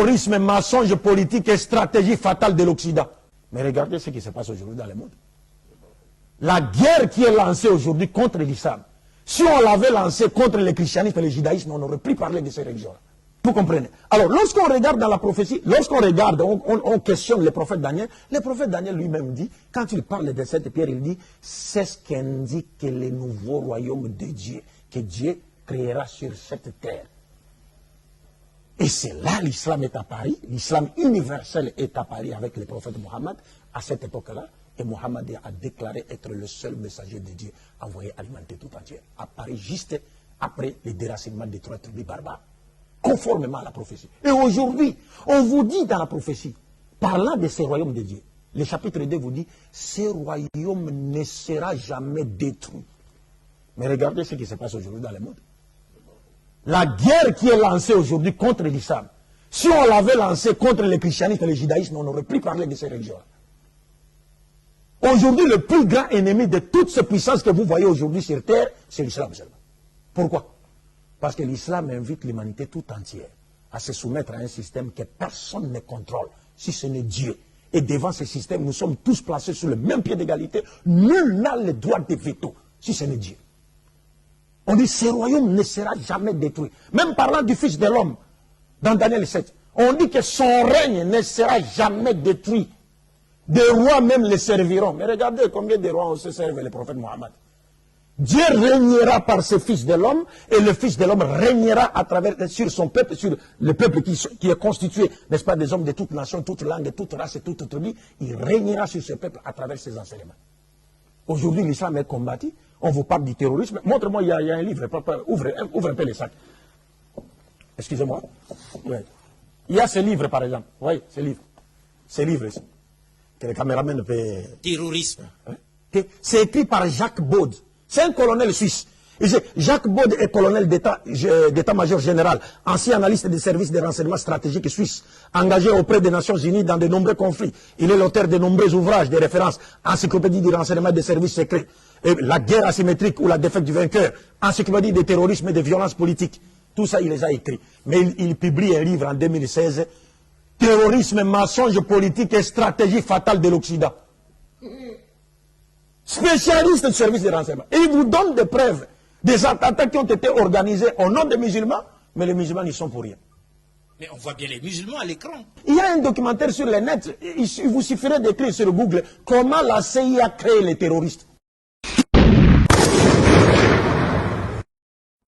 Terrorisme, mensonge politique et stratégie fatale de l'Occident. Mais regardez ce qui se passe aujourd'hui dans le monde. La guerre qui est lancée aujourd'hui contre l'islam, si on l'avait lancée contre le christianisme et le judaïsme, on n'aurait plus parlé de ces religions-là. Vous comprenez? Alors, lorsqu'on regarde dans la prophétie, lorsqu'on regarde, on questionne le prophète Daniel lui-même dit, quand il parle de cette pierre, il dit, c'est ce qu'indique le nouveau royaume de Dieu, que Dieu créera sur cette terre. Et c'est là l'islam est apparu, l'islam universel est apparu avec le prophète Mohammed à cette époque-là. Et Mohammed a déclaré être le seul messager de Dieu envoyé alimenter tout entier. Apparu juste après le déracinement des 3 tribus barbares, conformément à la prophétie. Et aujourd'hui, on vous dit dans la prophétie, parlant de ces royaumes de Dieu, le chapitre 2 vous dit, ce royaume ne sera jamais détruit. Mais regardez ce qui se passe aujourd'hui dans le monde. La guerre qui est lancée aujourd'hui contre l'islam, si on l'avait lancée contre le christianisme et le judaïsme, on n'aurait plus parlé de ces religions-là. Aujourd'hui, le plus grand ennemi de toutes ces puissances que vous voyez aujourd'hui sur terre, c'est l'islam seulement. Pourquoi? Parce que l'islam invite l'humanité tout entière à se soumettre à un système que personne ne contrôle, si ce n'est Dieu. Et devant ce système, nous sommes tous placés sur le même pied d'égalité. Nul n'a le droit de veto, si ce n'est Dieu. On dit, ce royaume ne sera jamais détruit. Même parlant du Fils de l'homme, dans Daniel 7, on dit que son règne ne sera jamais détruit. Des rois même le serviront. Mais regardez combien de rois on se servent le prophète Mohammed. Dieu régnera par ce Fils de l'homme, et le Fils de l'homme régnera à travers, sur son peuple, sur le peuple qui est constitué, n'est-ce pas, des hommes de toute nation, toute langue, toute race et toute tribu. Il régnera sur ce peuple à travers ses enseignements. Aujourd'hui, l'islam est combattu. On vous parle du terrorisme. Montre-moi, il y a un livre. Papa, ouvre un peu les sacs. Excusez-moi. Ouais. Il y a ce livre, par exemple. Oui, ce livre. Ce livre ici. Que le caméraman peut... Terrorisme. C'est écrit par Jacques Baud. C'est un colonel suisse. Jacques Baud est colonel d'état-major général, ancien analyste des services de renseignement stratégique suisse, engagé auprès des Nations Unies dans de nombreux conflits. Il est l'auteur de nombreux ouvrages de référence, encyclopédie du renseignement des services secrets, et la guerre asymétrique ou la défaite du vainqueur, encyclopédie des terrorismes et des violences politiques. Tout ça, il les a écrits. Mais il publie un livre en 2016, Terrorisme, mensonge politique et stratégie fatale de l'Occident. Spécialiste du service de renseignement. Et il vous donne des preuves des attentats qui ont été organisés au nom des musulmans, mais les musulmans n'y sont pour rien. Mais on voit bien les musulmans à l'écran. Il y a un documentaire sur le net, il vous suffirait d'écrire sur Google comment la CIA a créé les terroristes.